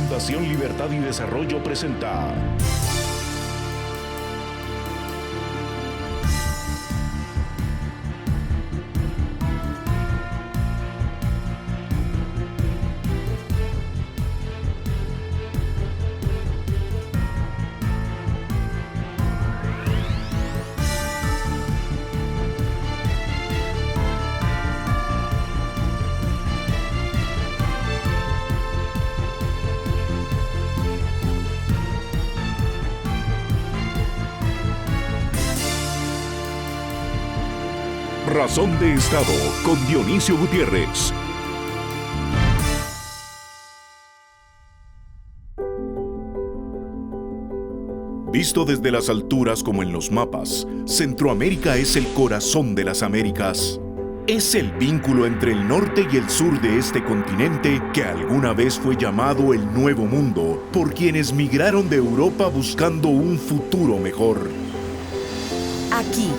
Fundación Libertad y Desarrollo presenta Razón de Estado con Dionisio Gutiérrez. Visto desde las alturas como en los mapas, Centroamérica es el corazón de las Américas. Es el vínculo entre el norte y el sur de este continente que alguna vez fue llamado el Nuevo Mundo por quienes migraron de Europa buscando un futuro mejor. Aquí,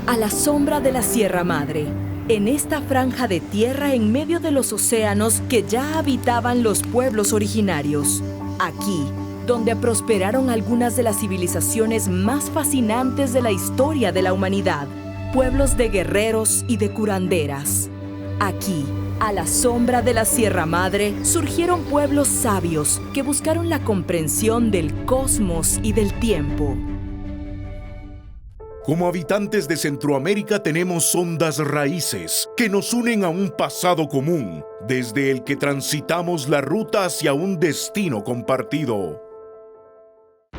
a la sombra de la Sierra Madre, en esta franja de tierra en medio de los océanos que ya habitaban los pueblos originarios. Aquí, donde prosperaron algunas de las civilizaciones más fascinantes de la historia de la humanidad, pueblos de guerreros y de curanderas. Aquí, a la sombra de la Sierra Madre, surgieron pueblos sabios que buscaron la comprensión del cosmos y del tiempo. Como habitantes de Centroamérica tenemos hondas raíces que nos unen a un pasado común, desde el que transitamos la ruta hacia un destino compartido.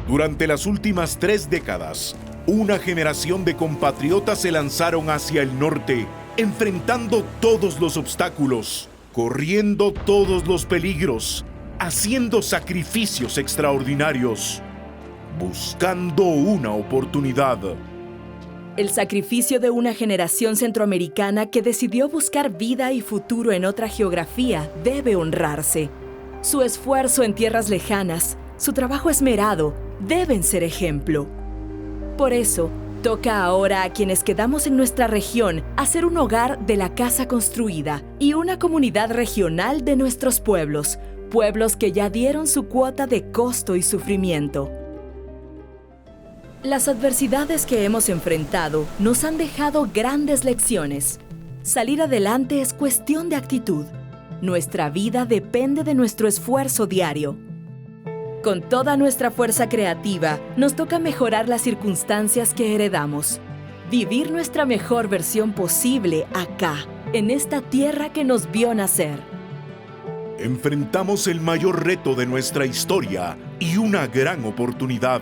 Durante las últimas 3 décadas, una generación de compatriotas se lanzaron hacia el norte, enfrentando todos los obstáculos, corriendo todos los peligros, haciendo sacrificios extraordinarios, buscando una oportunidad. El sacrificio de una generación centroamericana que decidió buscar vida y futuro en otra geografía debe honrarse. Su esfuerzo en tierras lejanas, su trabajo esmerado, deben ser ejemplo. Por eso, toca ahora a quienes quedamos en nuestra región hacer un hogar de la casa construida y una comunidad regional de nuestros pueblos, pueblos que ya dieron su cuota de costo y sufrimiento. Las adversidades que hemos enfrentado nos han dejado grandes lecciones. Salir adelante es cuestión de actitud. Nuestra vida depende de nuestro esfuerzo diario. Con toda nuestra fuerza creativa, nos toca mejorar las circunstancias que heredamos. Vivir nuestra mejor versión posible acá, en esta tierra que nos vio nacer. Enfrentamos el mayor reto de nuestra historia y una gran oportunidad.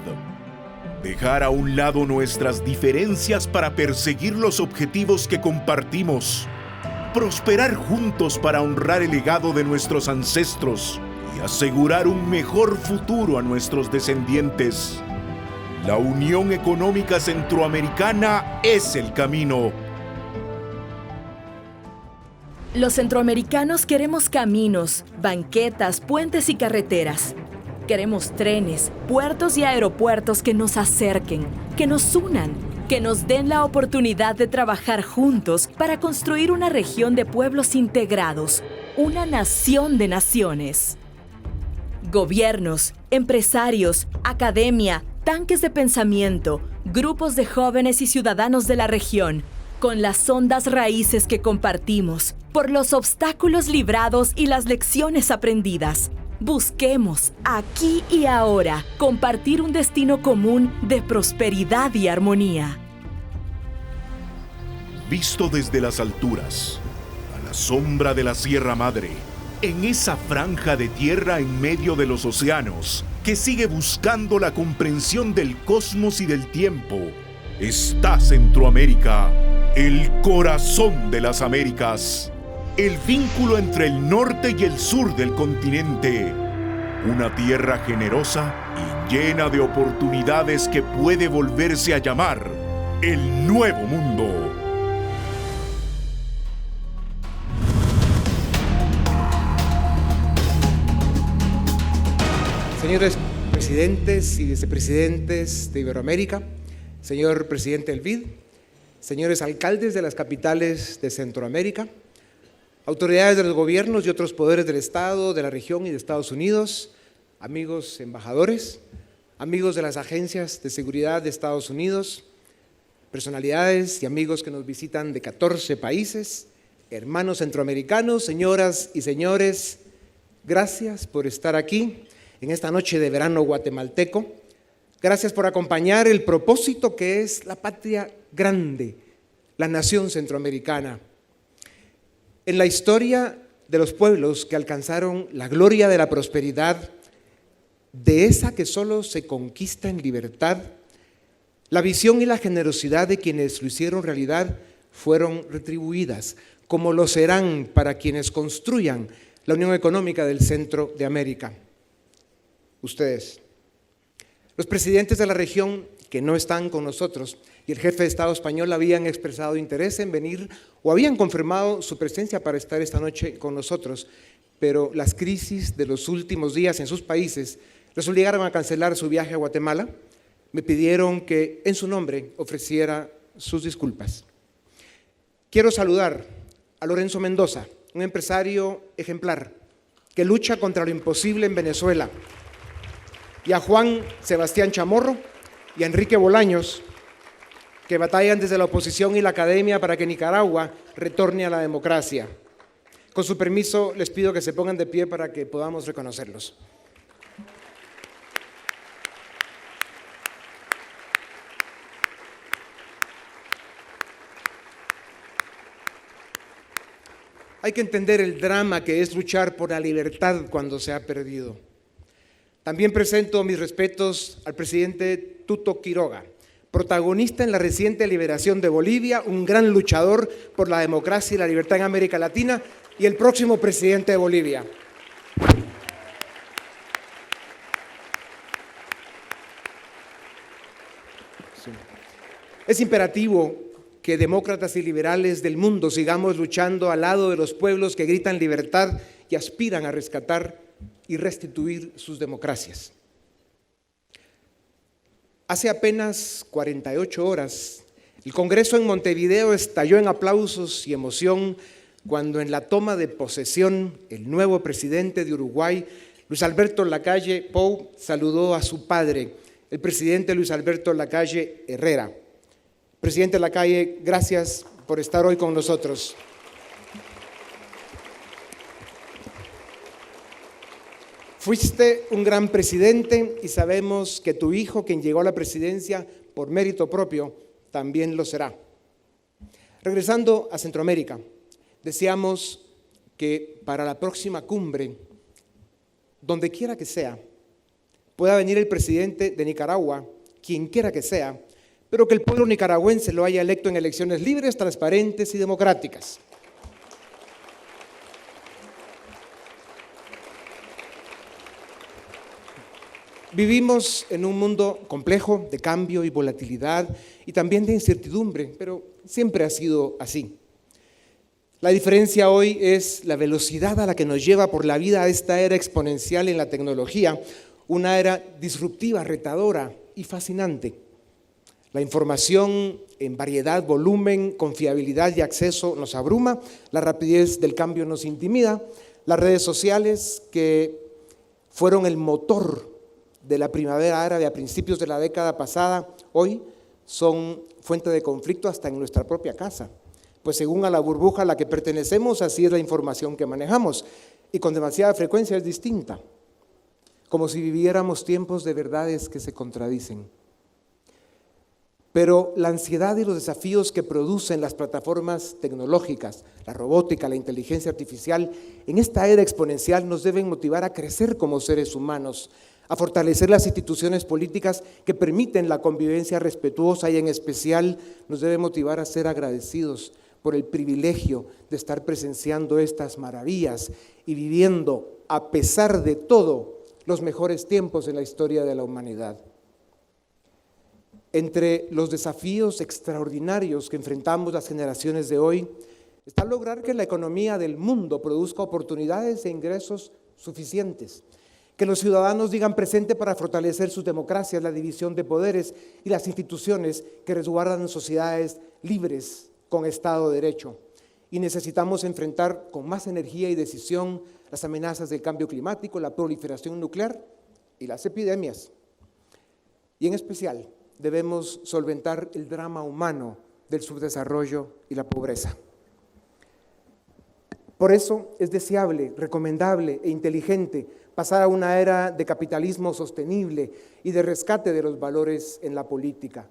Dejar a un lado nuestras diferencias para perseguir los objetivos que compartimos. Prosperar juntos para honrar el legado de nuestros ancestros y asegurar un mejor futuro a nuestros descendientes. La Unión Económica Centroamericana es el camino. Los centroamericanos queremos caminos, banquetas, puentes y carreteras. Queremos trenes, puertos y aeropuertos que nos acerquen, que nos unan, que nos den la oportunidad de trabajar juntos para construir una región de pueblos integrados, una nación de naciones. Gobiernos, empresarios, academia, tanques de pensamiento, grupos de jóvenes y ciudadanos de la región, con las hondas raíces que compartimos, por los obstáculos librados y las lecciones aprendidas. Busquemos, aquí y ahora, compartir un destino común de prosperidad y armonía. Visto desde las alturas, a la sombra de la Sierra Madre, en esa franja de tierra en medio de los océanos, que sigue buscando la comprensión del cosmos y del tiempo, está Centroamérica, el corazón de las Américas. El vínculo entre el norte y el sur del continente. Una tierra generosa y llena de oportunidades que puede volverse a llamar el Nuevo Mundo. Señores presidentes y vicepresidentes de Iberoamérica, señor presidente del BID, señores alcaldes de las capitales de Centroamérica, autoridades de los gobiernos y otros poderes del Estado, de la región y de Estados Unidos, amigos embajadores, amigos de las agencias de seguridad de Estados Unidos, personalidades y amigos que nos visitan de 14 países, hermanos centroamericanos, señoras y señores, gracias por estar aquí en esta noche de verano guatemalteco. Gracias por acompañar el propósito que es la patria grande, la nación centroamericana. En la historia de los pueblos que alcanzaron la gloria de la prosperidad, de esa que solo se conquista en libertad, la visión y la generosidad de quienes lo hicieron realidad fueron retribuidas, como lo serán para quienes construyan la Unión Económica del Centro de América. Ustedes, los presidentes de la región que no están con nosotros y el jefe de Estado español habían expresado interés en venir o habían confirmado su presencia para estar esta noche con nosotros, pero las crisis de los últimos días en sus países los obligaron a cancelar su viaje a Guatemala. Me pidieron que en su nombre ofreciera sus disculpas. Quiero saludar a Lorenzo Mendoza, un empresario ejemplar que lucha contra lo imposible en Venezuela, y a Juan Sebastián Chamorro y a Enrique Bolaños, que batallan desde la oposición y la academia para que Nicaragua retorne a la democracia. Con su permiso, les pido que se pongan de pie para que podamos reconocerlos. Hay que entender el drama que es luchar por la libertad cuando se ha perdido. También presento mis respetos al presidente Tuto Quiroga, protagonista en la reciente liberación de Bolivia, un gran luchador por la democracia y la libertad en América Latina y el próximo presidente de Bolivia. Sí. Es imperativo que demócratas y liberales del mundo sigamos luchando al lado de los pueblos que gritan libertad y aspiran a rescatar y restituir sus democracias. Hace apenas 48 horas, el Congreso en Montevideo estalló en aplausos y emoción cuando en la toma de posesión el nuevo presidente de Uruguay, Luis Alberto Lacalle Pou, saludó a su padre, el presidente Luis Alberto Lacalle Herrera. Presidente Lacalle, gracias por estar hoy con nosotros. Fuiste un gran presidente y sabemos que tu hijo, quien llegó a la presidencia por mérito propio, también lo será. Regresando a Centroamérica, deseamos que para la próxima cumbre, donde quiera que sea, pueda venir el presidente de Nicaragua, quien quiera que sea, pero que el pueblo nicaragüense lo haya electo en elecciones libres, transparentes y democráticas. Vivimos en un mundo complejo de cambio y volatilidad y también de incertidumbre, pero siempre ha sido así. La diferencia hoy es la velocidad a la que nos lleva por la vida esta era exponencial en la tecnología, una era disruptiva, retadora y fascinante. La información en variedad, volumen, confiabilidad y acceso nos abruma, la rapidez del cambio nos intimida, las redes sociales que fueron el motor de la primavera árabe a principios de la década pasada, hoy son fuente de conflicto hasta en nuestra propia casa, pues según a la burbuja a la que pertenecemos, así es la información que manejamos, y con demasiada frecuencia es distinta, como si viviéramos tiempos de verdades que se contradicen. Pero la ansiedad y los desafíos que producen las plataformas tecnológicas, la robótica, la inteligencia artificial, en esta era exponencial nos deben motivar a crecer como seres humanos, a fortalecer las instituciones políticas que permiten la convivencia respetuosa y en especial nos debe motivar a ser agradecidos por el privilegio de estar presenciando estas maravillas y viviendo, a pesar de todo, los mejores tiempos en la historia de la humanidad. Entre los desafíos extraordinarios que enfrentamos las generaciones de hoy está lograr que la economía del mundo produzca oportunidades e ingresos suficientes, que los ciudadanos digan presente para fortalecer sus democracias, la división de poderes y las instituciones que resguardan sociedades libres con Estado de Derecho. Y necesitamos enfrentar con más energía y decisión las amenazas del cambio climático, la proliferación nuclear y las epidemias. Y en especial debemos solventar el drama humano del subdesarrollo y la pobreza. Por eso es deseable, recomendable e inteligente pasar a una era de capitalismo sostenible y de rescate de los valores en la política,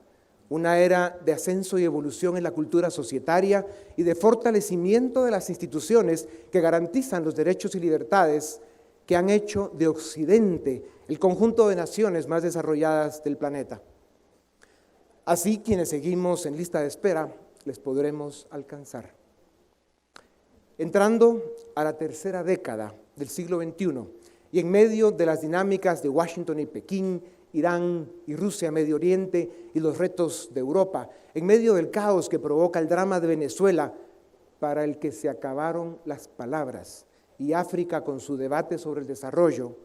una era de ascenso y evolución en la cultura societaria y de fortalecimiento de las instituciones que garantizan los derechos y libertades que han hecho de Occidente el conjunto de naciones más desarrolladas del planeta. Así, quienes seguimos en lista de espera, les podremos alcanzar. Entrando a la tercera década del siglo XXI y en medio de las dinámicas de Washington y Pekín, Irán y Rusia, Medio Oriente y los retos de Europa, en medio del caos que provoca el drama de Venezuela, para el que se acabaron las palabras, y África con su debate sobre el desarrollo,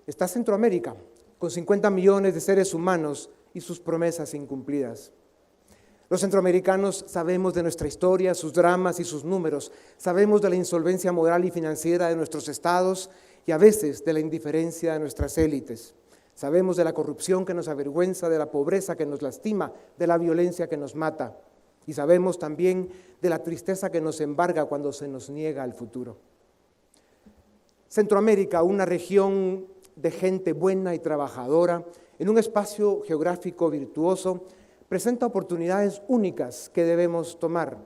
está Centroamérica, con 50 millones de seres humanos y sus promesas incumplidas. Los centroamericanos sabemos de nuestra historia, sus dramas y sus números, sabemos de la insolvencia moral y financiera de nuestros estados y a veces de la indiferencia de nuestras élites. Sabemos de la corrupción que nos avergüenza, de la pobreza que nos lastima, de la violencia que nos mata. Y sabemos también de la tristeza que nos embarga cuando se nos niega el futuro. Centroamérica, una región de gente buena y trabajadora, en un espacio geográfico virtuoso, presenta oportunidades únicas que debemos tomar.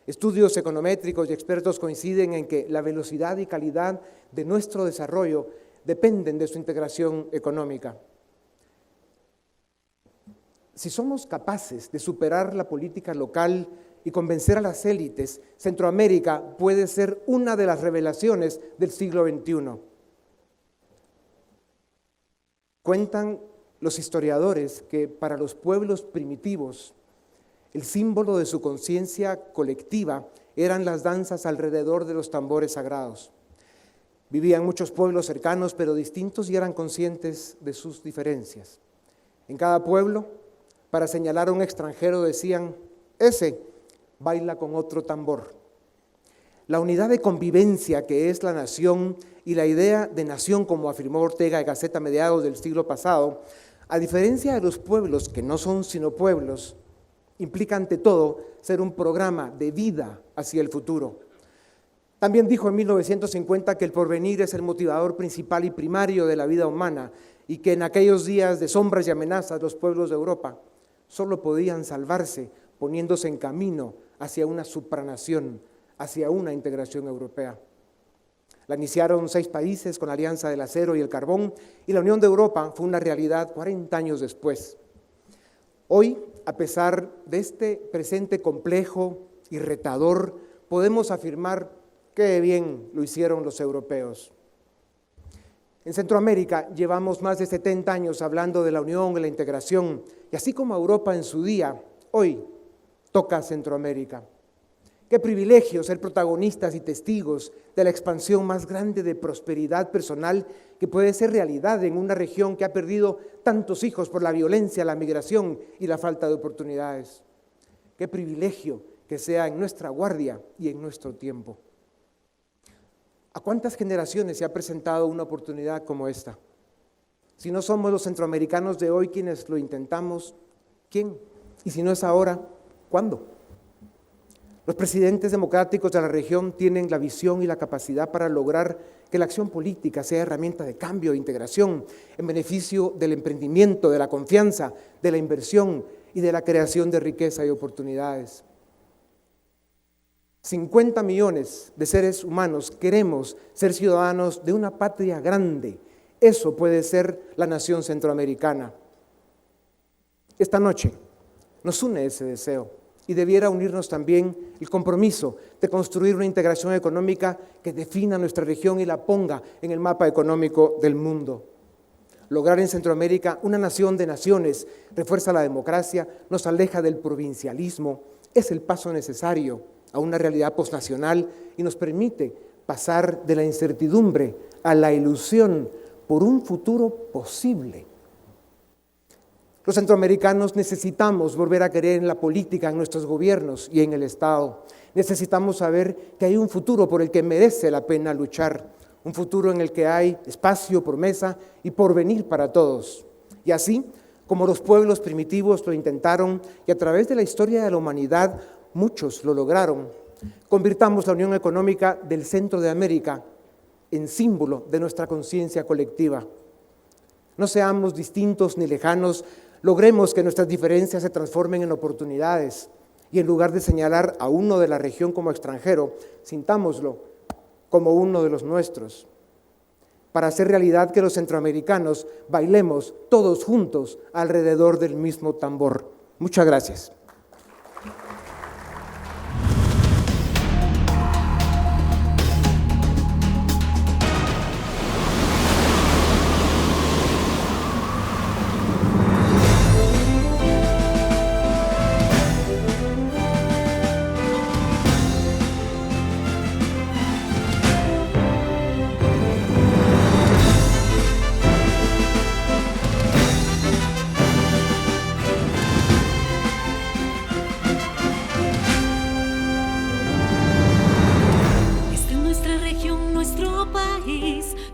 Estudios econométricos y expertos coinciden en que la velocidad y calidad de nuestro desarrollo dependen de su integración económica. Si somos capaces de superar la política local y convencer a las élites, Centroamérica puede ser una de las revelaciones del siglo XXI. Cuentan los historiadores que para los pueblos primitivos el símbolo de su conciencia colectiva eran las danzas alrededor de los tambores sagrados. Vivían muchos pueblos cercanos pero distintos y eran conscientes de sus diferencias. En cada pueblo, para señalar a un extranjero decían: ese baila con otro tambor. La unidad de convivencia que es la nación y la idea de nación, como afirmó Ortega y Gasset a mediados del siglo pasado, a diferencia de los pueblos que no son sino pueblos, implica ante todo ser un programa de vida hacia el futuro. También dijo en 1950 que el porvenir es el motivador principal y primario de la vida humana y que en aquellos días de sombras y amenazas los pueblos de Europa solo podían salvarse poniéndose en camino hacia una supranación, hacia una integración europea. La iniciaron 6 países con la Alianza del Acero y el Carbón, y la Unión de Europa fue una realidad 40 años después. Hoy, a pesar de este presente complejo y retador, podemos afirmar que bien lo hicieron los europeos. En Centroamérica llevamos más de 70 años hablando de la unión y la integración, y así como Europa en su día, hoy toca a Centroamérica. Qué privilegio ser protagonistas y testigos de la expansión más grande de prosperidad personal que puede ser realidad en una región que ha perdido tantos hijos por la violencia, la migración y la falta de oportunidades. Qué privilegio que sea en nuestra guardia y en nuestro tiempo. ¿A cuántas generaciones se ha presentado una oportunidad como esta? Si no somos los centroamericanos de hoy quienes lo intentamos, ¿quién? Y si no es ahora, ¿cuándo? Los presidentes democráticos de la región tienen la visión y la capacidad para lograr que la acción política sea herramienta de cambio e integración en beneficio del emprendimiento, de la confianza, de la inversión y de la creación de riqueza y oportunidades. 50 millones de seres humanos queremos ser ciudadanos de una patria grande. Eso puede ser la nación centroamericana. Esta noche nos une ese deseo. Y debiera unirnos también el compromiso de construir una integración económica que defina nuestra región y la ponga en el mapa económico del mundo. Lograr en Centroamérica una nación de naciones refuerza la democracia, nos aleja del provincialismo, es el paso necesario a una realidad posnacional y nos permite pasar de la incertidumbre a la ilusión por un futuro posible. Los centroamericanos necesitamos volver a creer en la política, en nuestros gobiernos y en el Estado. Necesitamos saber que hay un futuro por el que merece la pena luchar, un futuro en el que hay espacio, promesa y porvenir para todos. Y así, como los pueblos primitivos lo intentaron y a través de la historia de la humanidad muchos lo lograron, convirtamos la Unión Económica del Centro de América en símbolo de nuestra conciencia colectiva. No seamos distintos ni lejanos, logremos que nuestras diferencias se transformen en oportunidades y en lugar de señalar a uno de la región como extranjero, sintámoslo como uno de los nuestros. Para hacer realidad que los centroamericanos bailemos todos juntos alrededor del mismo tambor. Muchas gracias.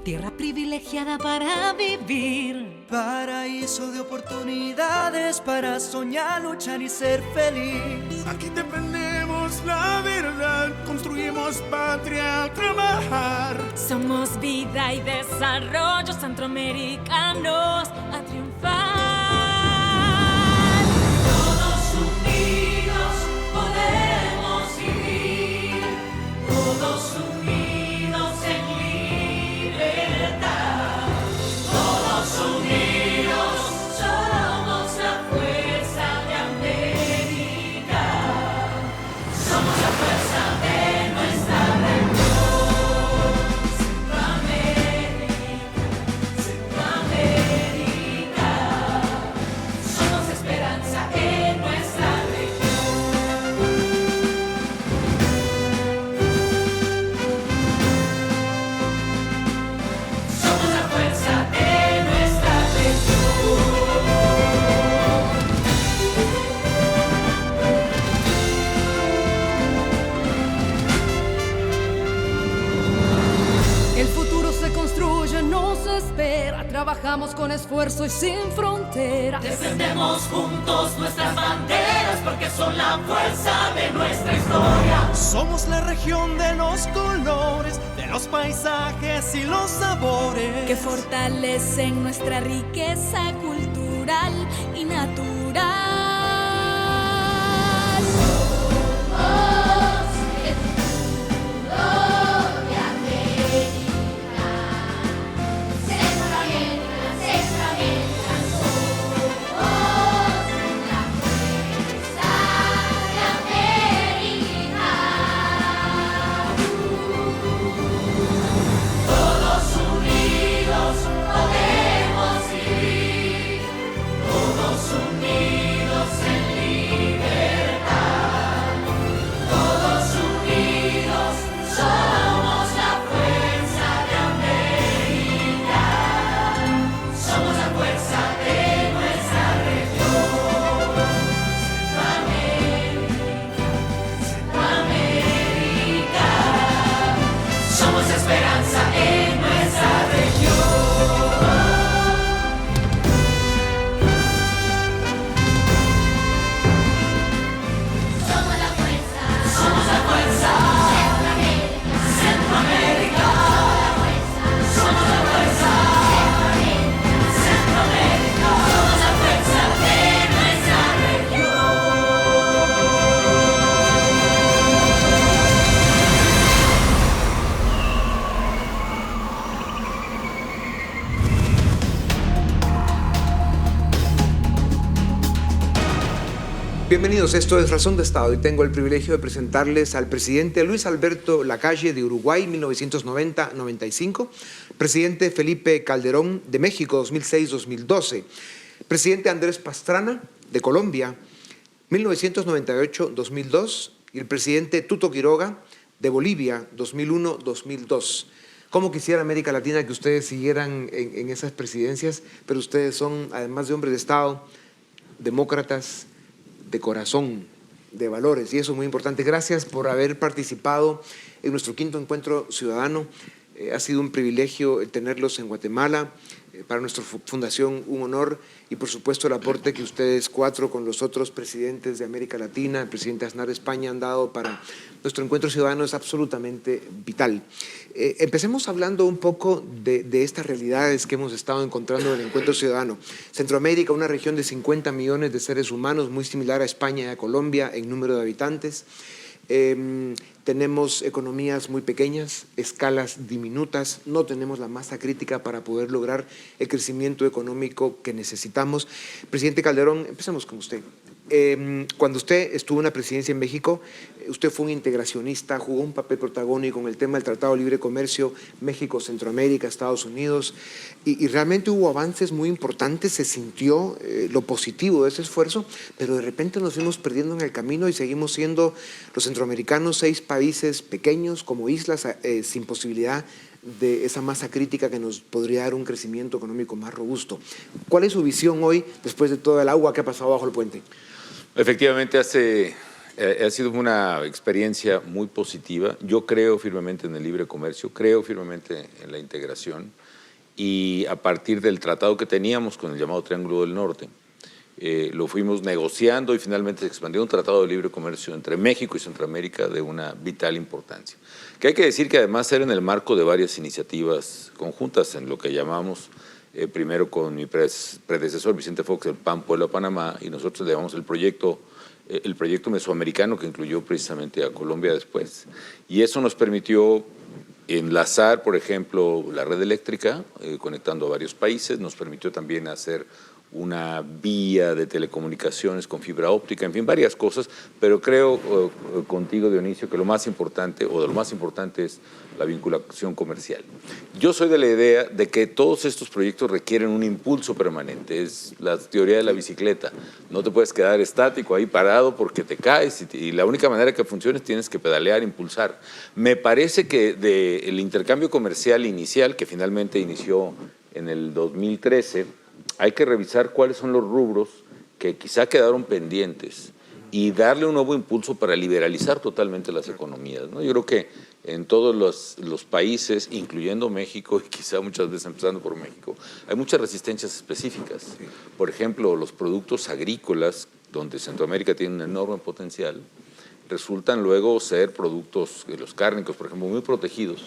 Tierra privilegiada para vivir, paraíso de oportunidades para soñar, luchar y ser feliz. Aquí defendemos la verdad, construimos patria al trabajar. Somos vida y desarrollo centroamericanos a triunfar. Todos unidos podemos vivir, todos unidos en libertad, todos unidos somos la fuerza de América, somos la fuerza de nuestra región. Centroamérica, somos esperanza en nuestra región. Somos la fuerza de nuestra región. El futuro se construye, nos espera. Trabajamos con esfuerzo y sin fronteras. Defendemos juntos nuestras banderas porque son la fuerza de nuestra historia. Somos la región de los colores, de los paisajes y los sabores Que fortalecen nuestra riqueza cultural y natural. Todos unidos podemos vivir, todos unidos en libertad, todos unidos somos la fuerza de América, somos la fuerza de nuestra región. Centroamérica, somos esperanza en nuestra región. Somos la fuerza. Somos la fuerza. Centroamérica. Somos la fuerza. Centroamérica. Somos la fuerza de nuestra región. Bienvenidos, esto es Razón de Estado y tengo el privilegio de presentarles al presidente Luis Alberto Lacalle de Uruguay, 1990-95, presidente Felipe Calderón de México, 2006-2012, presidente Andrés Pastrana de Colombia, 1998-2002 y el presidente Tuto Quiroga de Bolivia, 2001-2002. Cómo quisiera América Latina que ustedes siguieran en esas presidencias, pero ustedes son, además de hombres de Estado, demócratas de corazón, de valores, y eso es muy importante. Gracias por haber participado en nuestro quinto encuentro ciudadano. Ha sido un privilegio tenerlos en Guatemala. Para nuestra fundación un honor y por supuesto el aporte que ustedes cuatro con los otros presidentes de América Latina, el presidente Aznar de España, han dado para nuestro encuentro ciudadano es absolutamente vital. Empecemos hablando un poco de estas realidades que hemos estado encontrando en el encuentro ciudadano. Centroamérica, una región de 50 millones de seres humanos, muy similar a España y a Colombia en número de habitantes. Tenemos economías muy pequeñas, escalas diminutas, no tenemos la masa crítica para poder lograr el crecimiento económico que necesitamos. Presidente Calderón, empecemos con usted. Cuando usted estuvo en la presidencia en México, usted fue un integracionista, jugó un papel protagónico en el tema del Tratado de Libre Comercio, México, Centroamérica, Estados Unidos, y realmente hubo avances muy importantes, se sintió lo positivo de ese esfuerzo, pero de repente nos fuimos perdiendo en el camino y seguimos siendo los centroamericanos 6 países pequeños como islas sin posibilidad de esa masa crítica que nos podría dar un crecimiento económico más robusto. ¿Cuál es su visión hoy después de toda el agua que ha pasado bajo el puente? Efectivamente, ha sido una experiencia muy positiva. Yo creo firmemente en el libre comercio, creo firmemente en la integración y a partir del tratado que teníamos con el llamado Triángulo del Norte, lo fuimos negociando y finalmente se expandió un tratado de libre comercio entre México y Centroamérica de una vital importancia. Que hay que decir que además era en el marco de varias iniciativas conjuntas en lo que llamamos primero con mi predecesor Vicente Fox, el PAN Puebla Panamá, y nosotros le llamamos el proyecto mesoamericano que incluyó precisamente a Colombia después. Y eso nos permitió enlazar, por ejemplo, la red eléctrica, conectando a varios países, nos permitió también hacer una vía de telecomunicaciones con fibra óptica, en fin, varias cosas, pero creo contigo, Dionisio, que lo más importante, o de lo más importante es la vinculación comercial. Yo soy de la idea de que todos estos proyectos requieren un impulso permanente, es la teoría de la bicicleta, no te puedes quedar estático ahí parado porque te caes y la única manera que funcione tienes que pedalear, impulsar. Me parece que del intercambio comercial inicial, que finalmente inició en el 2013, hay que revisar cuáles son los rubros que quizá quedaron pendientes y darle un nuevo impulso para liberalizar totalmente las economías, ¿no? Yo creo que en todos los países, incluyendo México, y quizá muchas veces empezando por México, hay muchas resistencias específicas. Por ejemplo, los productos agrícolas, donde Centroamérica tiene un enorme potencial, resultan luego ser productos, los cárnicos, por ejemplo, muy protegidos,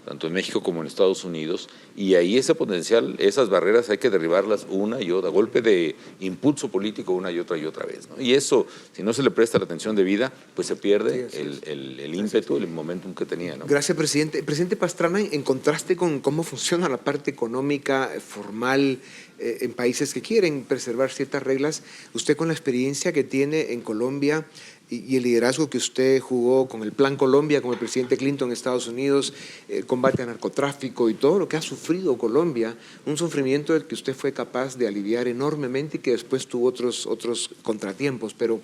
tanto en México como en Estados Unidos, y ahí ese potencial, esas barreras hay que derribarlas una y otra, golpe de impulso político una y otra vez, ¿no? Y eso, si no se le presta la atención debida, pues se pierde el ímpetu, el momentum que tenía, ¿no? Gracias, presidente. Presidente Pastrana, en contraste con cómo funciona la parte económica formal en países que quieren preservar ciertas reglas, usted con la experiencia que tiene en Colombia y el liderazgo que usted jugó con el Plan Colombia, con el presidente Clinton en Estados Unidos, el combate al narcotráfico y todo lo que ha sufrido Colombia, un sufrimiento del que usted fue capaz de aliviar enormemente y que después tuvo otros contratiempos, pero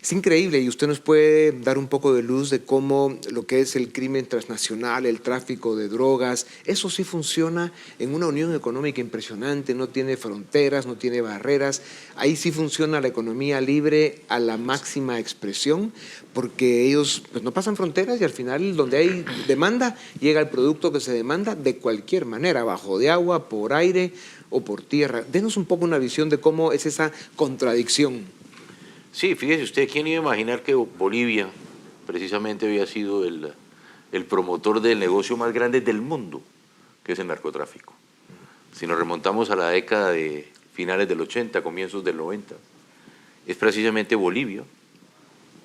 es increíble y usted nos puede dar un poco de luz de cómo lo que es el crimen transnacional, el tráfico de drogas, eso sí funciona en una unión económica impresionante, no tiene fronteras, no tiene barreras, ahí sí funciona la economía libre a la máxima expresión, porque ellos pues, no pasan fronteras y al final donde hay demanda llega el producto que se demanda de cualquier manera, bajo de agua, por aire o por tierra. Denos un poco una visión de cómo es esa contradicción. Sí, fíjese usted, ¿quién iba a imaginar que Bolivia precisamente había sido el promotor del negocio más grande del mundo, que es el narcotráfico? Si nos remontamos a la década de finales del 80, comienzos del 90, es precisamente Bolivia,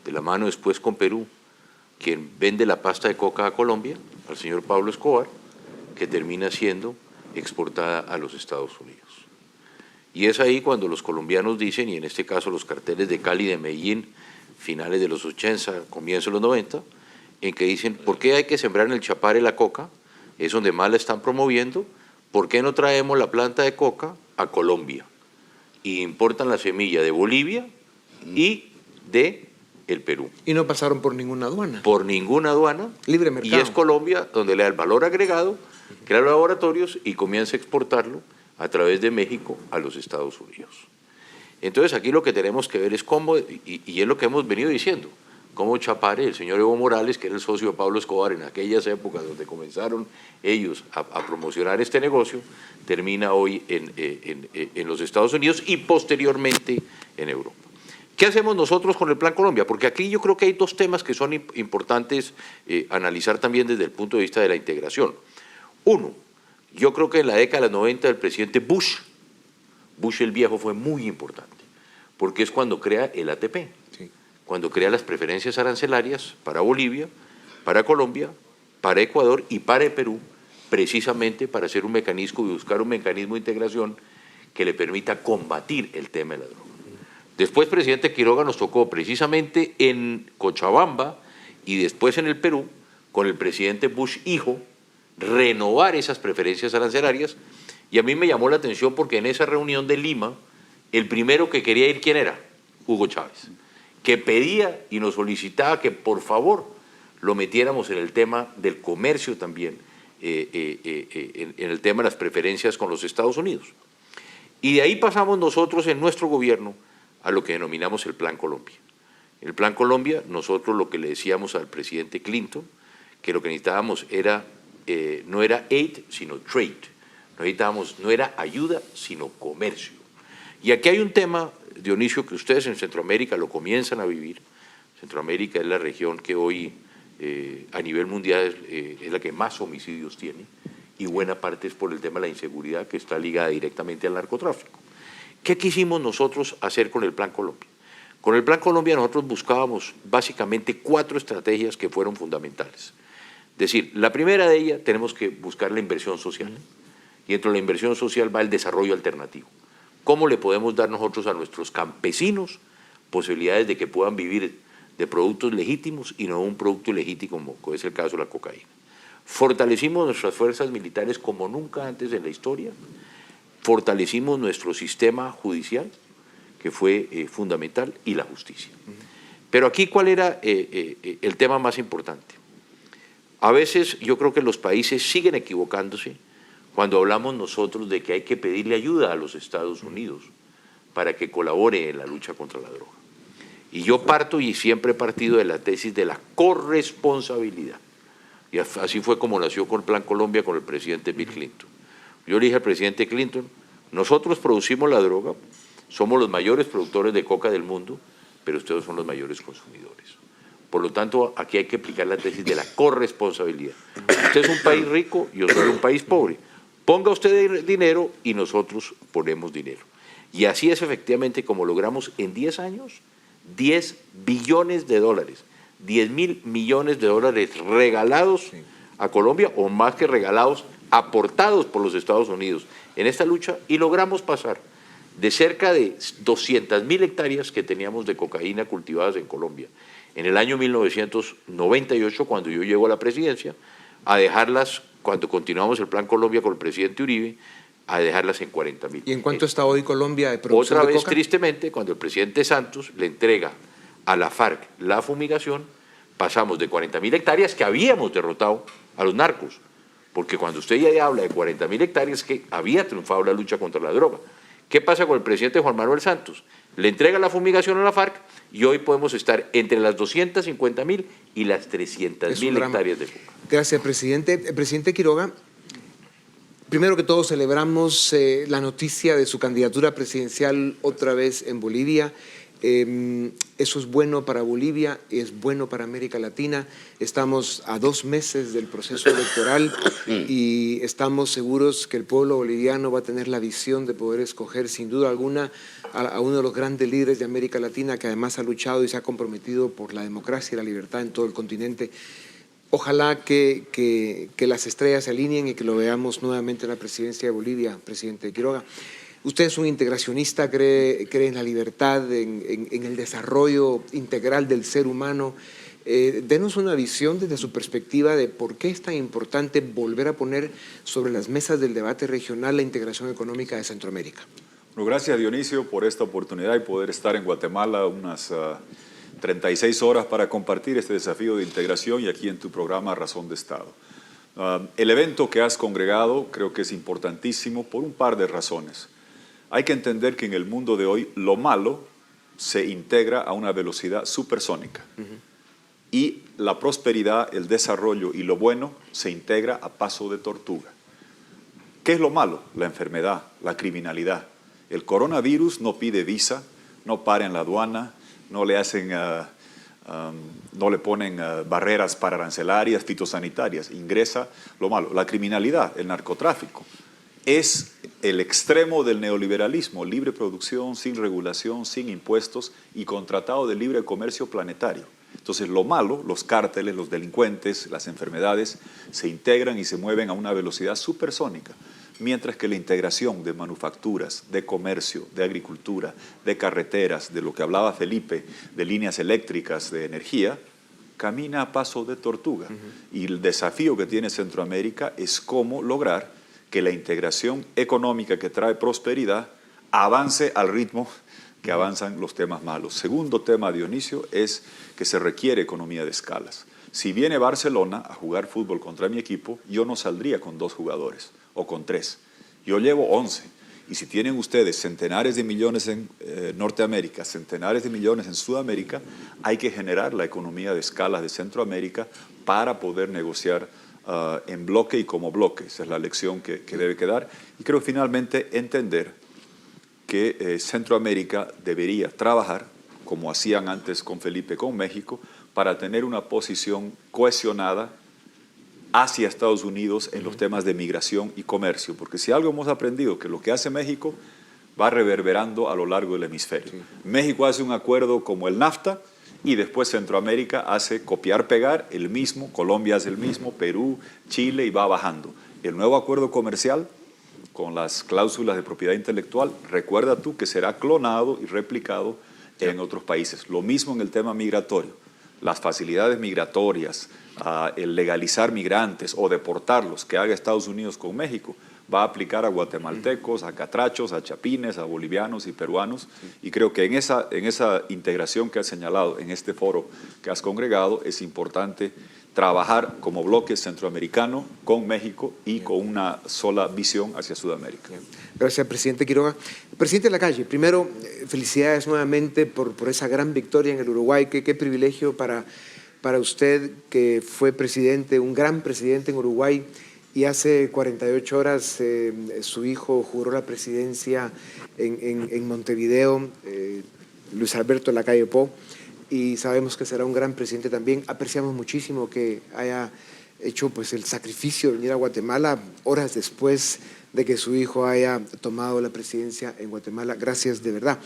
de la mano después con Perú, quien vende la pasta de coca a Colombia, al señor Pablo Escobar, que termina siendo exportada a los Estados Unidos. Y es ahí cuando los colombianos dicen, y en este caso los carteles de Cali y de Medellín, finales de los 80, comienzos de los 90, en que dicen, ¿por qué hay que sembrar en el Chapare la coca? Es donde más la están promoviendo. ¿Por qué no traemos la planta de coca a Colombia? Y importan la semilla de Bolivia y de el Perú. Y no pasaron por ninguna aduana. Por ninguna aduana. Libre mercado. Y es Colombia donde le da el valor agregado, crea laboratorios y comienza a exportarlo a través de México a los Estados Unidos. Entonces aquí lo que tenemos que ver es cómo, y es lo que hemos venido diciendo, cómo Chapare, el señor Evo Morales, que era el socio de Pablo Escobar en aquellas épocas donde comenzaron ellos a promocionar este negocio, termina hoy en los Estados Unidos y posteriormente en Europa. ¿Qué hacemos nosotros con el Plan Colombia? Porque aquí yo creo que hay dos temas que son importantes analizar también desde el punto de vista de la integración. Uno, yo creo que en la década de los 90 del presidente Bush el viejo fue muy importante, porque es cuando crea el ATP, sí, cuando crea las preferencias arancelarias para Bolivia, para Colombia, para Ecuador y para Perú, precisamente para hacer un mecanismo y buscar un mecanismo de integración que le permita combatir el tema de la droga. Después, presidente Quiroga, nos tocó precisamente en Cochabamba y después en el Perú, con el presidente Bush hijo, renovar esas preferencias arancelarias, y a mí me llamó la atención porque en esa reunión de Lima, el primero que quería ir, ¿quién era? Hugo Chávez, que pedía y nos solicitaba que por favor lo metiéramos en el tema del comercio también, en el tema de las preferencias con los Estados Unidos. Y de ahí pasamos nosotros en nuestro gobierno a lo que denominamos el Plan Colombia. El Plan Colombia, nosotros lo que le decíamos al presidente Clinton, que lo que necesitábamos era, no era aid, sino trade. No era ayuda, sino comercio. Y aquí hay un tema, Dionisio, que ustedes en Centroamérica lo comienzan a vivir. Centroamérica es la región que hoy a nivel mundial es la que más homicidios tiene, y buena parte es por el tema de la inseguridad que está ligada directamente al narcotráfico. ¿Qué quisimos nosotros hacer con el Plan Colombia? Con el Plan Colombia nosotros buscábamos básicamente 4 estrategias que fueron fundamentales. Es decir, la primera de ellas tenemos que buscar la inversión social, y dentro de la inversión social va el desarrollo alternativo. ¿Cómo le podemos dar nosotros a nuestros campesinos posibilidades de que puedan vivir de productos legítimos y no un producto ilegítimo, como es el caso de la cocaína? Fortalecimos nuestras fuerzas militares como nunca antes en la historia, fortalecimos nuestro sistema judicial, que fue fundamental, y la justicia. Pero aquí, ¿cuál era el tema más importante? A veces yo creo que los países siguen equivocándose cuando hablamos nosotros de que hay que pedirle ayuda a los Estados Unidos para que colabore en la lucha contra la droga. Y yo parto, y siempre he partido, de la tesis de la corresponsabilidad. Y así fue como nació con el Plan Colombia con el presidente Bill Clinton. Yo le dije al presidente Clinton, nosotros producimos la droga, somos los mayores productores de coca del mundo, pero ustedes son los mayores consumidores. Por lo tanto, aquí hay que aplicar la tesis de la corresponsabilidad. Usted es un país rico, yo soy un país pobre. Ponga usted dinero y nosotros ponemos dinero. Y así es efectivamente como logramos en 10 años 10 billones de dólares, 10.000 millones de dólares regalados a Colombia, o más que regalados, aportados por los Estados Unidos en esta lucha, y logramos pasar de cerca de 200.000 hectáreas que teníamos de cocaína cultivadas en Colombia en el año 1998, cuando yo llego a la presidencia, a dejarlas, cuando continuamos el Plan Colombia con el presidente Uribe, a dejarlas en 40.000. ¿Y en cuánto está hoy Colombia de producción Otra de vez, coca? tristemente, cuando el presidente Santos le entrega a la FARC la fumigación, pasamos de 40.000 hectáreas que habíamos derrotado a los narcos, porque cuando usted ya habla de 40.000 hectáreas que había triunfado la lucha contra la droga. ¿Qué pasa con el presidente Juan Manuel Santos? Le entrega la fumigación a la FARC y hoy podemos estar entre las 250.000 y las 300.000 hectáreas de coca. Gracias, presidente. Presidente Quiroga, primero que todo celebramos la noticia de su candidatura presidencial otra vez en Bolivia. Eso es bueno para Bolivia, es bueno para América Latina. Estamos a 2 meses del proceso electoral y estamos seguros que el pueblo boliviano va a tener la visión de poder escoger sin duda alguna a uno de los grandes líderes de América Latina, que además ha luchado y se ha comprometido por la democracia y la libertad en todo el continente. Ojalá que las estrellas se alineen y que lo veamos nuevamente en la presidencia de Bolivia, presidente Quiroga. Usted es un integracionista, cree en la libertad, en el desarrollo integral del ser humano. Denos una visión desde su perspectiva de por qué es tan importante volver a poner sobre las mesas del debate regional la integración económica de Centroamérica. Bueno, gracias, Dionisio, por esta oportunidad y poder estar en Guatemala unas 36 horas para compartir este desafío de integración, y aquí en tu programa Razón de Estado. El evento que has congregado creo que es importantísimo por un par de razones. Hay que entender que en el mundo de hoy lo malo se integra a una velocidad supersónica. y la prosperidad, el desarrollo y lo bueno se integra a paso de tortuga. ¿Qué es lo malo? La enfermedad, la criminalidad. El coronavirus no pide visa, no para en la aduana, no le hacen, no le ponen barreras para arancelarias, fitosanitarias. Ingresa lo malo. La criminalidad, el narcotráfico, es el extremo del neoliberalismo, libre producción, sin regulación, sin impuestos y con tratado de libre comercio planetario. Entonces lo malo, los cárteles, los delincuentes, las enfermedades, se integran y se mueven a una velocidad supersónica, mientras que la integración de manufacturas, de comercio, de agricultura, de carreteras, de lo que hablaba Felipe, de líneas eléctricas, de energía, camina a paso de tortuga. Y el desafío que tiene Centroamérica es cómo lograr que la integración económica que trae prosperidad avance al ritmo que avanzan los temas malos. Segundo tema, Dionisio, es que se requiere economía de escalas. Si viene Barcelona a jugar fútbol contra mi equipo, yo no saldría con 2 jugadores o con 3. Yo llevo 11. Y si tienen ustedes centenares de millones en Norteamérica, centenares de millones en Sudamérica, hay que generar la economía de escalas de Centroamérica para poder negociar en bloque y como bloque. Esa es la lección que debe quedar. Y creo finalmente entender que Centroamérica debería trabajar, como hacían antes con Felipe, con México, para tener una posición cohesionada hacia Estados Unidos en los temas de migración y comercio. Porque si algo hemos aprendido, que lo que hace México va reverberando a lo largo del hemisferio. Sí. México hace un acuerdo como el NAFTA, y después Centroamérica hace copiar-pegar el mismo, Colombia hace el mismo, Perú, Chile, y va bajando. El nuevo acuerdo comercial, con las cláusulas de propiedad intelectual, recuerda tú que será clonado y replicado en otros países. Lo mismo en el tema migratorio. Las facilidades migratorias, el legalizar migrantes o deportarlos que haga Estados Unidos con México, va a aplicar a guatemaltecos, a catrachos, a chapines, a bolivianos y peruanos. Y creo que en esa integración que has señalado, en este foro que has congregado, es importante trabajar como bloque centroamericano con México y con una sola visión hacia Sudamérica. Gracias, presidente Quiroga. Presidente Lacalle, primero, felicidades nuevamente por esa gran victoria en el Uruguay. Qué privilegio para usted, que fue presidente, un gran presidente en Uruguay, y hace 48 horas su hijo juró la presidencia en Montevideo, Luis Alberto Lacalle Pou, y sabemos que será un gran presidente también. Apreciamos muchísimo que haya hecho pues, el sacrificio de venir a Guatemala horas después de que su hijo haya tomado la presidencia en Guatemala. Gracias de verdad.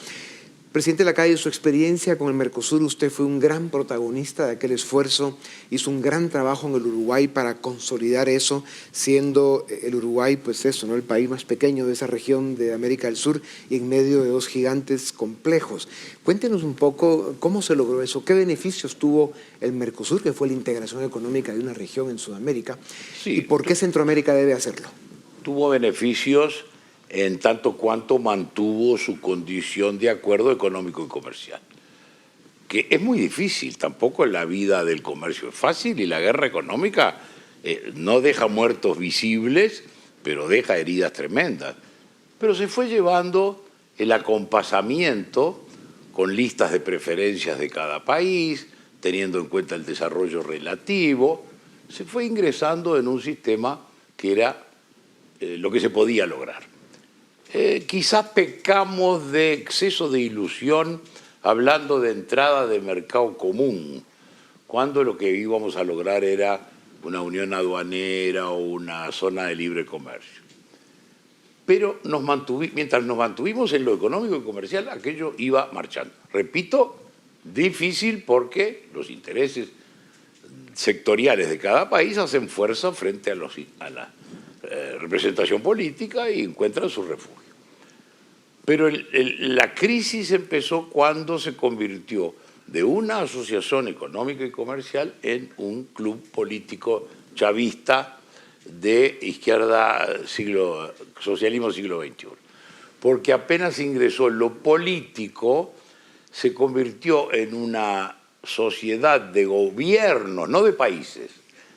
Presidente Lacalle, su experiencia con el Mercosur, usted fue un gran protagonista de aquel esfuerzo, hizo un gran trabajo en el Uruguay para consolidar eso, siendo el Uruguay, pues eso, ¿no?, el país más pequeño de esa región de América del Sur y en medio de 2 gigantes complejos. Cuéntenos un poco cómo se logró eso, qué beneficios tuvo el Mercosur, que fue la integración económica de una región en Sudamérica, y por qué Centroamérica debe hacerlo. Tuvo beneficios en tanto cuanto mantuvo su condición de acuerdo económico y comercial, que es muy difícil, tampoco la vida del comercio es fácil, y la guerra económica no deja muertos visibles, pero deja heridas tremendas. Pero se fue llevando el acompasamiento con listas de preferencias de cada país, teniendo en cuenta el desarrollo relativo, se fue ingresando en un sistema que era lo que se podía lograr. Quizás pecamos de exceso de ilusión hablando de entrada de mercado común, cuando lo que íbamos a lograr era una unión aduanera o una zona de libre comercio. Pero mientras nos mantuvimos en lo económico y comercial, aquello iba marchando. Repito, difícil porque los intereses sectoriales de cada país hacen fuerza frente a la representación política y encuentran su refugio. Pero la crisis empezó cuando se convirtió de una asociación económica y comercial en un club político chavista de izquierda, socialismo siglo XXI. Porque apenas ingresó lo político, se convirtió en una sociedad de gobiernos, no de países,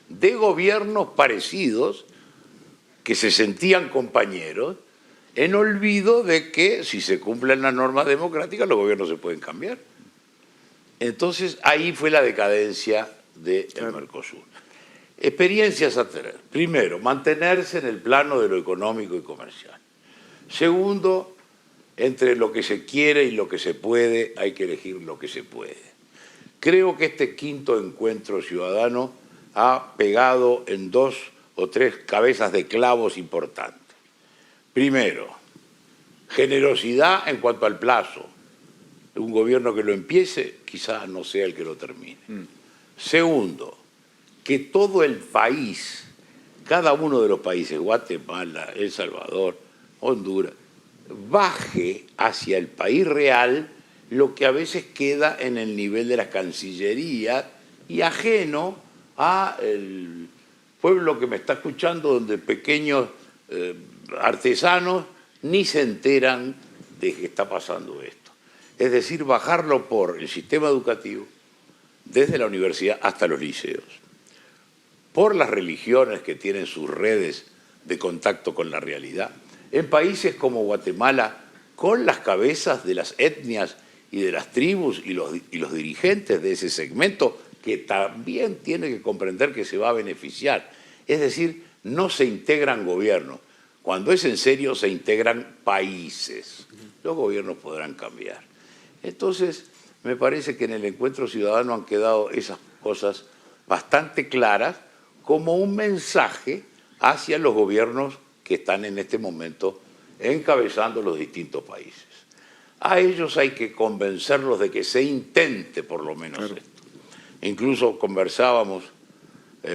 de gobiernos parecidos, que se sentían compañeros, en olvido de que si se cumplen las normas democráticas los gobiernos se pueden cambiar. Entonces ahí fue la decadencia del Mercosur. Experiencias a tener. Primero, mantenerse en el plano de lo económico y comercial. Segundo, entre lo que se quiere y lo que se puede, hay que elegir lo que se puede. Creo que este quinto encuentro ciudadano ha pegado en 2 o 3 cabezas de clavos importantes. Primero, generosidad en cuanto al plazo. Un gobierno que lo empiece, quizás no sea el que lo termine. Segundo, que todo el país, cada uno de los países, Guatemala, El Salvador, Honduras, baje hacia el país real lo que a veces queda en el nivel de las cancillerías y ajeno al pueblo que me está escuchando, donde pequeños artesanos ni se enteran de que está pasando esto. Es decir, bajarlo por el sistema educativo, desde la universidad hasta los liceos, por las religiones que tienen sus redes de contacto con la realidad. En países como Guatemala, con las cabezas de las etnias y de las tribus y los dirigentes de ese segmento, que también tiene que comprender que se va a beneficiar. Es decir, no se integran gobiernos. Cuando es en serio, se integran países. Los gobiernos podrán cambiar. Entonces, me parece que en el encuentro ciudadano han quedado esas cosas bastante claras como un mensaje hacia los gobiernos que están en este momento encabezando los distintos países. A ellos hay que convencerlos de que se intente por lo menos esto. Incluso conversábamos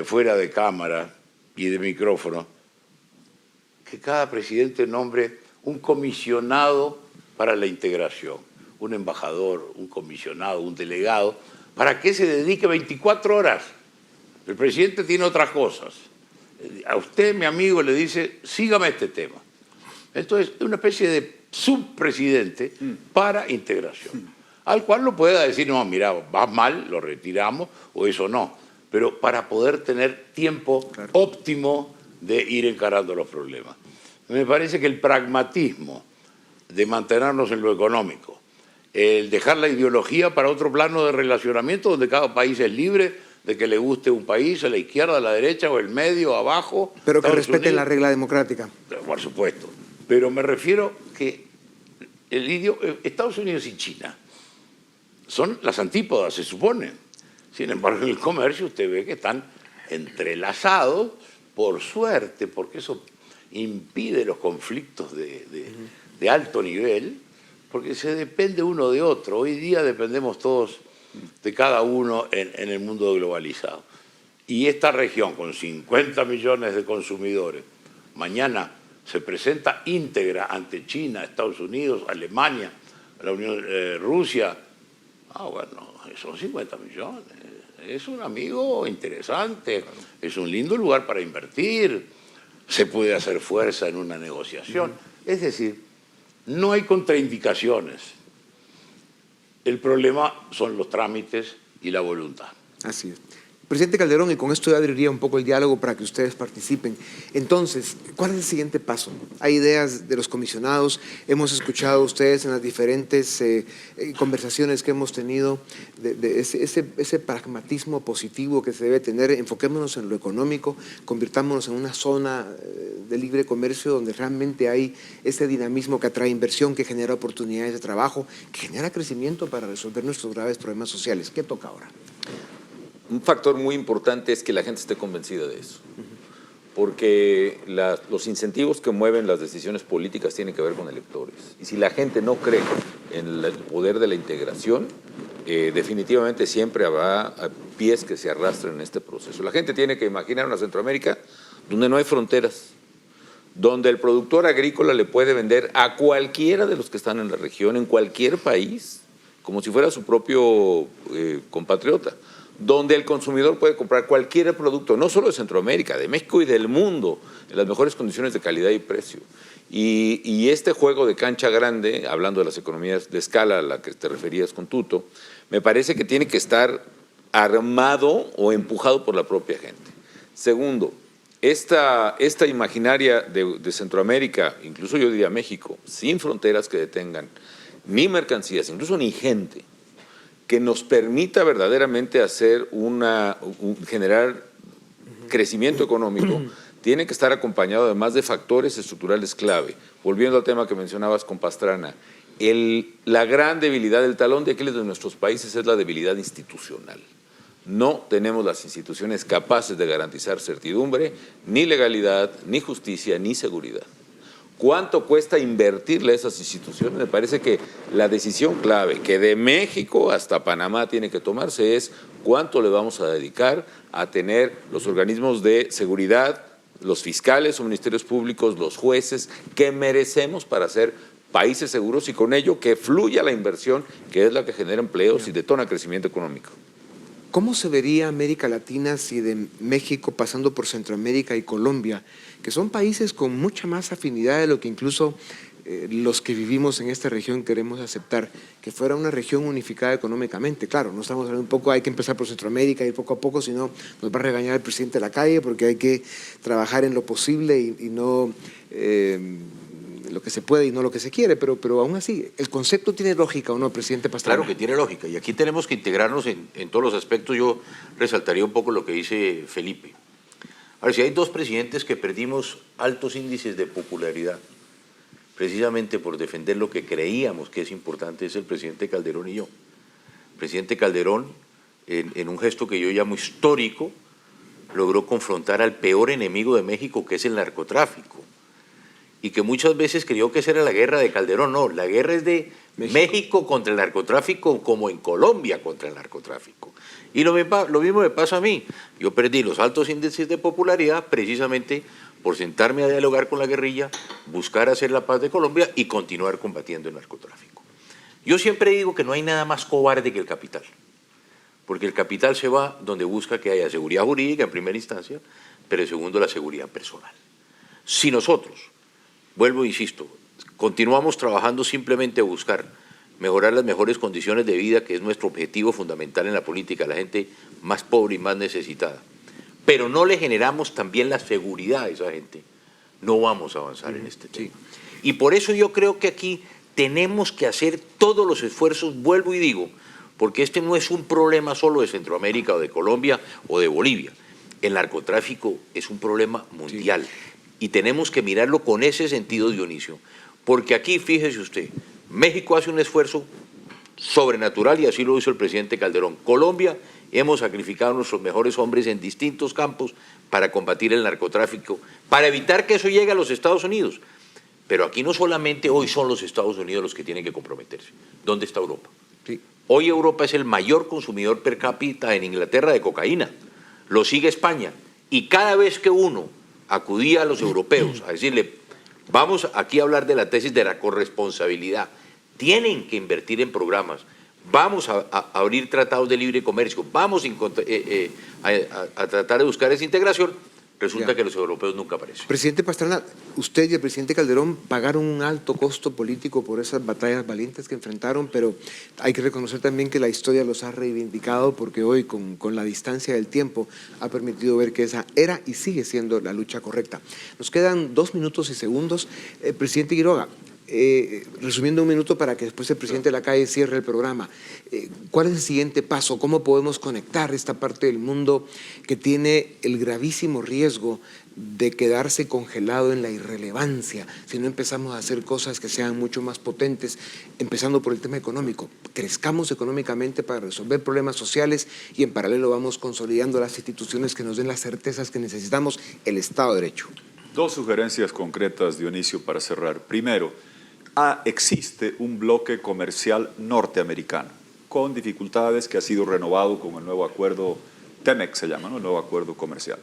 fuera de cámara y de micrófono que cada presidente nombre un comisionado para la integración, un embajador, un comisionado, un delegado, para que se dedique 24 horas. El presidente tiene otras cosas. A usted, mi amigo, le dice, sígame este tema. Entonces, es una especie de subpresidente para integración, al cual lo pueda decir, no, mira, va mal, lo retiramos, o eso no, pero para poder tener tiempo óptimo de ir encarando los problemas. Me parece que el pragmatismo de mantenernos en lo económico, el dejar la ideología para otro plano de relacionamiento donde cada país es libre de que le guste un país, a la izquierda, a la derecha, o el medio, abajo. Pero que respeten la regla democrática. Por supuesto. Pero me refiero que Estados Unidos y China son las antípodas, se supone. Sin embargo, en el comercio usted ve que están entrelazados, por suerte, porque eso impide los conflictos de alto nivel, porque se depende uno de otro. Hoy día dependemos todos de cada uno en el mundo globalizado. Y esta región, con 50 millones de consumidores, mañana se presenta íntegra ante China, Estados Unidos, Alemania, la Unión, Rusia. Bueno, son 50 millones. Es un amigo interesante, es un lindo lugar para invertir, se puede hacer fuerza en una negociación. Es decir, no hay contraindicaciones. El problema son los trámites y la voluntad. Así es. Presidente Calderón, y con esto ya abriría un poco el diálogo para que ustedes participen. Entonces, ¿cuál es el siguiente paso? Hay ideas de los comisionados, hemos escuchado a ustedes en las diferentes conversaciones que hemos tenido de ese pragmatismo positivo que se debe tener. Enfoquémonos en lo económico, convirtámonos en una zona de libre comercio donde realmente hay ese dinamismo que atrae inversión, que genera oportunidades de trabajo, que genera crecimiento para resolver nuestros graves problemas sociales. ¿Qué toca ahora? Un factor muy importante es que la gente esté convencida de eso, porque los incentivos que mueven las decisiones políticas tienen que ver con electores. Y si la gente no cree en el poder de la integración, definitivamente siempre habrá pies que se arrastren en este proceso. La gente tiene que imaginar una Centroamérica donde no hay fronteras, donde el productor agrícola le puede vender a cualquiera de los que están en la región, en cualquier país, como si fuera su propio compatriota, donde el consumidor puede comprar cualquier producto, no solo de Centroamérica, de México y del mundo, en las mejores condiciones de calidad y precio. Y este juego de cancha grande, hablando de las economías de escala a la que te referías con Tuto, me parece que tiene que estar armado o empujado por la propia gente. Segundo, esta imaginaria de Centroamérica, incluso yo diría México, sin fronteras que detengan ni mercancías, incluso ni gente, que nos permita verdaderamente hacer generar crecimiento económico, tiene que estar acompañado además de factores estructurales clave. Volviendo al tema que mencionabas con Pastrana, la gran debilidad, el talón de Aquiles de nuestros países es la debilidad institucional. No tenemos las instituciones capaces de garantizar certidumbre, ni legalidad, ni justicia, ni seguridad. ¿Cuánto cuesta invertirle a esas instituciones? Me parece que la decisión clave que de México hasta Panamá tiene que tomarse es cuánto le vamos a dedicar a tener los organismos de seguridad, los fiscales o ministerios públicos, los jueces, que merecemos para ser países seguros y con ello que fluya la inversión, que es la que genera empleos y detona crecimiento económico. ¿Cómo se vería América Latina si de México, pasando por Centroamérica y Colombia, que son países con mucha más afinidad de lo que incluso los que vivimos en esta región queremos aceptar, que fuera una región unificada económicamente? Claro, no estamos hablando un poco, hay que empezar por Centroamérica, ir poco a poco, si no nos va a regañar el presidente de la calle, porque hay que trabajar en lo posible y no lo que se puede y no lo que se quiere, pero aún así, ¿el concepto tiene lógica o no, presidente Pastrana? Claro que tiene lógica, y aquí tenemos que integrarnos en todos los aspectos. Yo resaltaría un poco lo que dice Felipe. A ver, si hay dos presidentes que perdimos altos índices de popularidad, precisamente por defender lo que creíamos que es importante, es el presidente Calderón y yo. El presidente Calderón, en un gesto que yo llamo histórico, logró confrontar al peor enemigo de México, que es el narcotráfico, y que muchas veces creyó que esa era la guerra de Calderón. No, la guerra es de México contra el narcotráfico, como en Colombia contra el narcotráfico. Y lo mismo me pasa a mí. Yo perdí los altos índices de popularidad precisamente por sentarme a dialogar con la guerrilla, buscar hacer la paz de Colombia y continuar combatiendo el narcotráfico. Yo siempre digo que no hay nada más cobarde que el capital, porque el capital se va donde busca que haya seguridad jurídica en primera instancia, pero en segundo la seguridad personal. Si nosotros, vuelvo e insisto, continuamos trabajando simplemente a buscar mejorar las mejores condiciones de vida, que es nuestro objetivo fundamental en la política, la gente más pobre y más necesitada, pero no le generamos también la seguridad a esa gente, no vamos a avanzar en este tema. Y por eso yo creo que aquí tenemos que hacer todos los esfuerzos, vuelvo y digo, porque este no es un problema solo de Centroamérica o de Colombia o de Bolivia. El narcotráfico es un problema mundial y tenemos que mirarlo con ese sentido, Dionisio, porque aquí, fíjese usted, México hace un esfuerzo sobrenatural y así lo hizo el presidente Calderón. Colombia, hemos sacrificado a nuestros mejores hombres en distintos campos para combatir el narcotráfico, para evitar que eso llegue a los Estados Unidos. Pero aquí no solamente hoy son los Estados Unidos los que tienen que comprometerse. ¿Dónde está Europa? Sí. Hoy Europa es el mayor consumidor per cápita en Inglaterra de cocaína. Lo sigue España. Y cada vez que uno acudía a los europeos a decirle, vamos aquí a hablar de la tesis de la corresponsabilidad, tienen que invertir en programas, vamos a abrir tratados de libre comercio, vamos a tratar de buscar esa integración, resulta que los europeos nunca aparecen. Presidente Pastrana, usted y el presidente Calderón pagaron un alto costo político por esas batallas valientes que enfrentaron, pero hay que reconocer también que la historia los ha reivindicado, porque hoy, con la distancia del tiempo, ha permitido ver que esa era y sigue siendo la lucha correcta. Nos quedan 2 minutos y segundos. Presidente Quiroga, resumiendo un minuto para que después el presidente de la calle cierre el programa, ¿cuál es el siguiente paso? ¿Cómo podemos conectar esta parte del mundo que tiene el gravísimo riesgo de quedarse congelado en la irrelevancia si no empezamos a hacer cosas que sean mucho más potentes, empezando por el tema económico? Crezcamos económicamente para resolver problemas sociales y en paralelo vamos consolidando las instituciones que nos den las certezas que necesitamos, el Estado de Derecho. 2 sugerencias concretas, Dionisio, para cerrar. Primero, existe un bloque comercial norteamericano con dificultades que ha sido renovado con el nuevo acuerdo TEMEC, se llama, ¿no? El nuevo acuerdo comercial.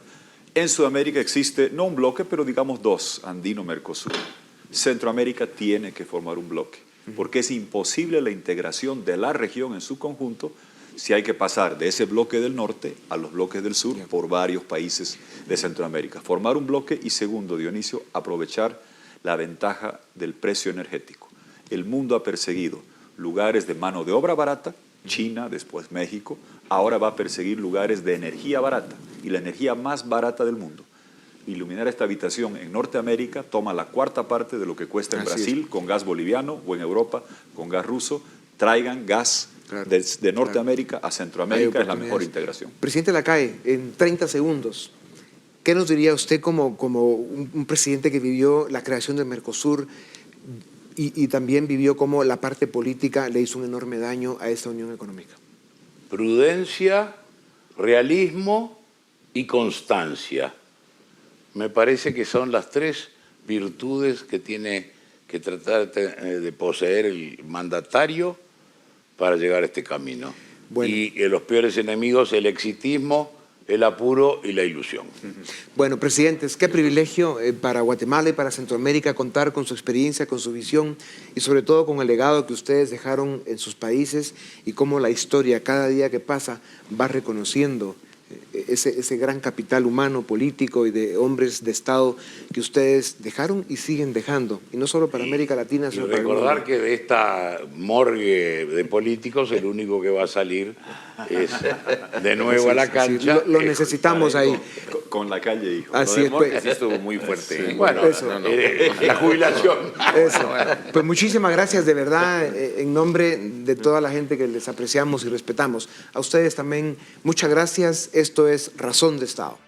En Sudamérica existe, no un bloque, pero digamos 2, Andino-Mercosur. Centroamérica tiene que formar un bloque, porque es imposible la integración de la región en su conjunto si hay que pasar de ese bloque del norte a los bloques del sur por varios países de Centroamérica. Formar un bloque y segundo, Dionisio, aprovechar la ventaja del precio energético. El mundo ha perseguido lugares de mano de obra barata, China, después México, ahora va a perseguir lugares de energía barata y la energía más barata del mundo. Iluminar esta habitación en Norteamérica toma la 4ª parte de lo que cuesta en Brasil con gas boliviano o en Europa con gas ruso. Traigan gas Claro. De Norteamérica a Centroamérica es la mejor integración. Presidente Lacalle, en 30 segundos, ¿qué nos diría usted como un presidente que vivió la creación del Mercosur y también vivió cómo la parte política le hizo un enorme daño a esta unión económica? Prudencia, realismo y constancia. Me parece que son las tres virtudes que tiene que tratar de poseer el mandatario para llegar a este camino. Bueno. Y los peores enemigos, el exitismo, el apuro y la ilusión. Bueno, presidentes, qué privilegio para Guatemala y para Centroamérica contar con su experiencia, con su visión y sobre todo con el legado que ustedes dejaron en sus países y cómo la historia cada día que pasa va reconociendo ese gran capital humano, político y de hombres de Estado que ustedes dejaron y siguen dejando, y no solo para América Latina, sino para el mundo. Recordar que de esta morgue de políticos el único que va a salir es de nuevo a la cancha. Lo necesitamos ahí. Con Lacalle, hijo. Así es, pues. Sí estuvo muy fuerte. Sí, bueno, eso. La jubilación. Eso. Pues muchísimas gracias de verdad, en nombre de toda la gente que les apreciamos y respetamos. A ustedes también, muchas gracias. Esto es Razón de Estado.